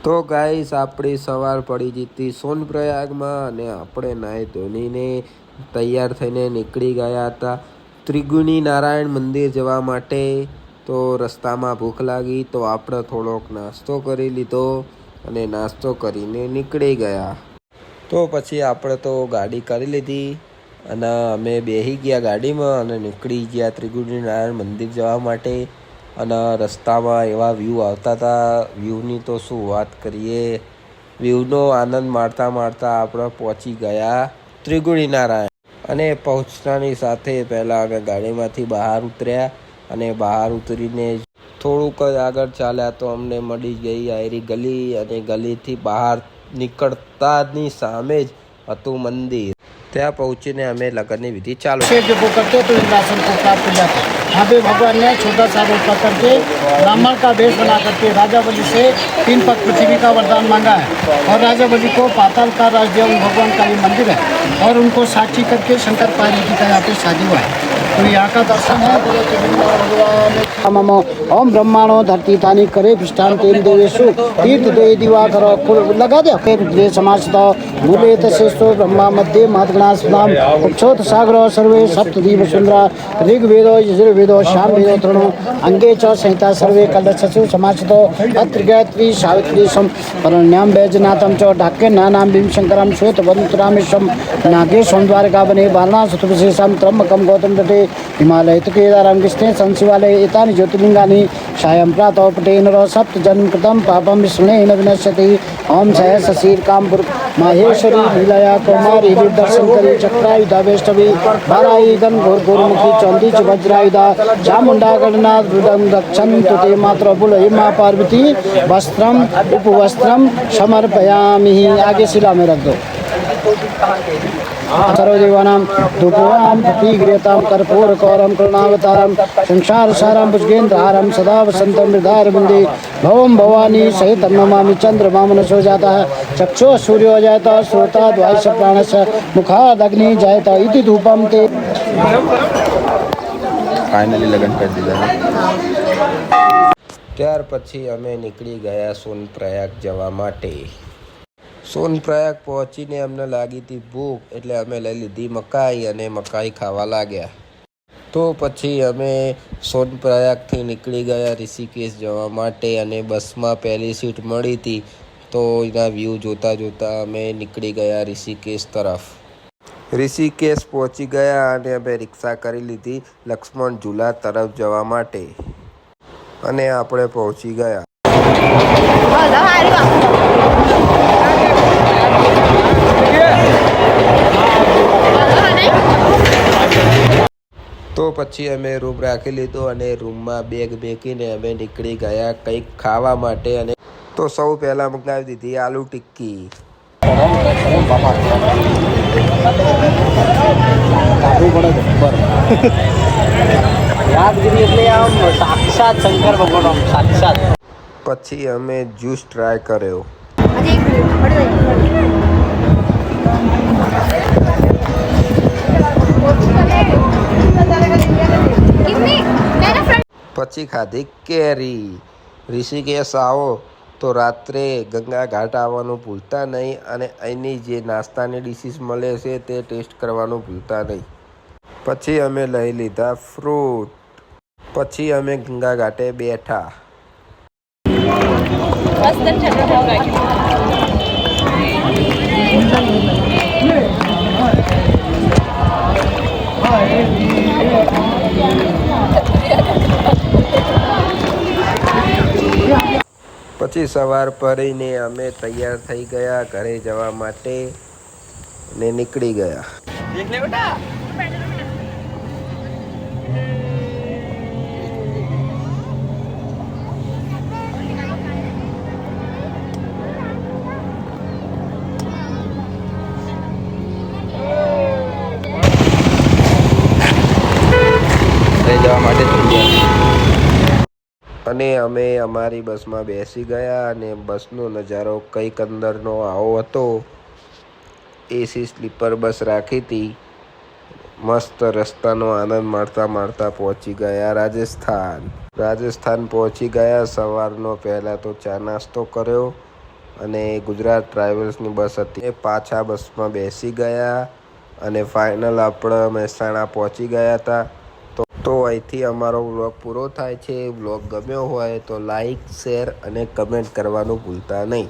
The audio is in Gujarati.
તો ગાઈસ આપણી સવાર પડી જતી સોનપ્રયાગમાં અને આપણે નાહી ધોનીને તૈયાર થઈને નીકળી ગયા હતા ત્રિગુણી નારાયણ મંદિર જવા માટે। તો રસ્તામાં ભૂખ લાગી તો આપણે થોડોક નાસ્તો કરી લીધો અને નાસ્તો કરીને નીકળી ગયા। તો પછી આપણે તો ગાડી કરી લીધી અને અમે બેસી ગયા ગાડીમાં અને નીકળી ગયા ત્રિગુણી નારાયણ મંદિર જવા માટે। અને રસ્તામાં એવા વ્યૂ આવતા હતા, વ્યૂની તો શું વાત કરીએ। વ્યૂનો આનંદ માણતા માણતા આપણે પહોંચી ગયા ત્રિગુણી નારાયણ। અને પહોંચતાની સાથે પહેલાં અમે ગાડીમાંથી બહાર ઉતર્યા અને બહાર ઉતરીને થોડુંક આગળ ચાલ્યા તો અમને મળી ગઈ આયરી ગલી અને ગલીથી બહાર નીકળતાની સામે જ હતું મંદિર। ત્યાં પહોંચીને અમે લગ્નની વિધિ ચાલુ जो करते तो इंद्रासन को प्राप्त हो जाता। यहाँ पे भगवान ने छोटा सा रूप पकड़ के ब्राह्मण का वेश बना करके राजा बलि से 3 पग पृथ्वी का वरदान मांगा है और राजा बलि को पाताल का राज दिया। भगवान का ये मंदिर है और उनको साक्षी करके शंकर पार्वती का यहाँ पे शादी हुआ है। तो यहाँ का दर्शन है भगवान। ओम ब्रह्माणो धरती तानी करे पृष्ठान तेन देवेशु तीर्थ दे दिवा करो लगा दे फिर समाज मूले तसेस्तो ब्रह्मा मध्य महत्गणास्पदाम उक्षोत सागर सर्वे सप्तदीप सुंदरा ऋग्वेदो यजुर्वेदो सामवेदो तृणो अंगे च संहिता सर्वे कलशसु समासतो अत्र गायत्री सावित्री सम परण्याम वैजनाथम च ढाक्य नानाम भीमशंकरम श्वेत वंतरामेशम नागेशम द्वारका बने वारणासी विशेषम त्र्यंबकम गौतम तटे हिमालय केदारम कृष्णे संशिवालय एतानि ज्योतिर्लिंगानि सायं प्रातः पटेन सप्त जन्म कृतं पापम विस्मृणेन विनश्यति। ओम सहस शीर्कामपुर माहेश्वरी लीलाया कौमारी दर्शन करी चक्रायुधा वैष्णवी बाराई गण घोर गोरमुखी चौंदीच वज्रायुधा चामुंडा गणनाथ रुदम रक्षन्तु ते मात्र बुल हिमा पार्वती वस्त्रम उपवस्त्रम समर्पयामि। आगे शिला में रख दो। सर्वदेवानां धूपोऽहं प्रतिगृह्यतां कर्पूरकौरं करुणावतारं संसारसारं भुजगेन्द्रहारं सदा वसन्तं हृदयारविन्दे भवं भवानी सहितं नमामि। चन्द्रमा मनसो जातः चक्षुः सूर्यो जातः श्रोता द्वादश प्राणस्य मुखादग्निः जायत इति धूपं ते। ફાઇનલી લગ્ન કરી દીધા। ત્યાર પછી અમે નીકળી ગયા સોનપ્રયાગ જવા માટે। સોનપ્રયાગ પહોંચીને અમને લાગી હતી ભૂખ એટલે અમે લઈ લીધી મકાઈ અને મકાઈ ખાવા લાગ્યા। તો પછી અમે સોનપ્રયાગથી નીકળી ગયા ઋષિકેશ જવા માટે અને બસમાં પહેલી સીટ મળી હતી તો એના વ્યૂ જોતા જોતા અમે નીકળી ગયા ઋષિકેશ તરફ। ઋષિકેશ પહોંચી ગયા અને અમે રિક્ષા કરી લીધી લક્ષ્મણ ઝૂલા તરફ જવા માટે અને આપણે પહોંચી ગયા। તો પછી અમે રૂમ રાખી લીધો અને રૂમમાં બેગ મેકીને અમે નીકળી ગયા કંઈક ખાવા માટે। અને તો સૌ પહેલાં મંગાવી દીધી આલુ ટિક્કી। साक्षात शंकर भगवान साक्षात। પછી અમે જ્યુસ ટ્રાય કર્યો। પછી ખાધી કેરી। ઋષિકેશ આવો તો રાત્રે ગંગા ઘાટ આવવાનું ભૂલતા નહીં અને અહીંની જે નાસ્તાની ડિશિસ મળે છે તે ટેસ્ટ કરવાનું ભૂલતા નહીં। પછી અમે લઈ લીધા ફ્રૂટ। પછી અમે ગંગા ઘાટે બેઠા। પછી સવાર પડીને અમે તૈયાર થઈ ગયા ઘરે જવા માટે ને નીકળી ગયા। જવા માટે અને અમે અમારી બસમાં બેસી ગયા અને બસનો નજારો કંઈક અંદરનો આવો હતો। એસી સ્લીપર બસ રાખી હતી। મસ્ત રસ્તાનો આનંદ માણતા માણતા પહોંચી ગયા રાજસ્થાન। પહોંચી ગયા। સવારનો પહેલાં તો ચા નાસ્તો કર્યો અને ગુજરાત ટ્રાવેલ્સની બસ હતી. એ પાછા બસમાં બેસી ગયા અને ફાઇનલ આપણે મહેસાણા પહોંચી ગયા હતા. તો અહીંથી અમારો વ્લોગ પૂરો થાય છે. વ્લોગ ગમ્યો હોય તો લાઈક, શેર અને કમેન્ટ કરવાનું ભૂલતા નહીં.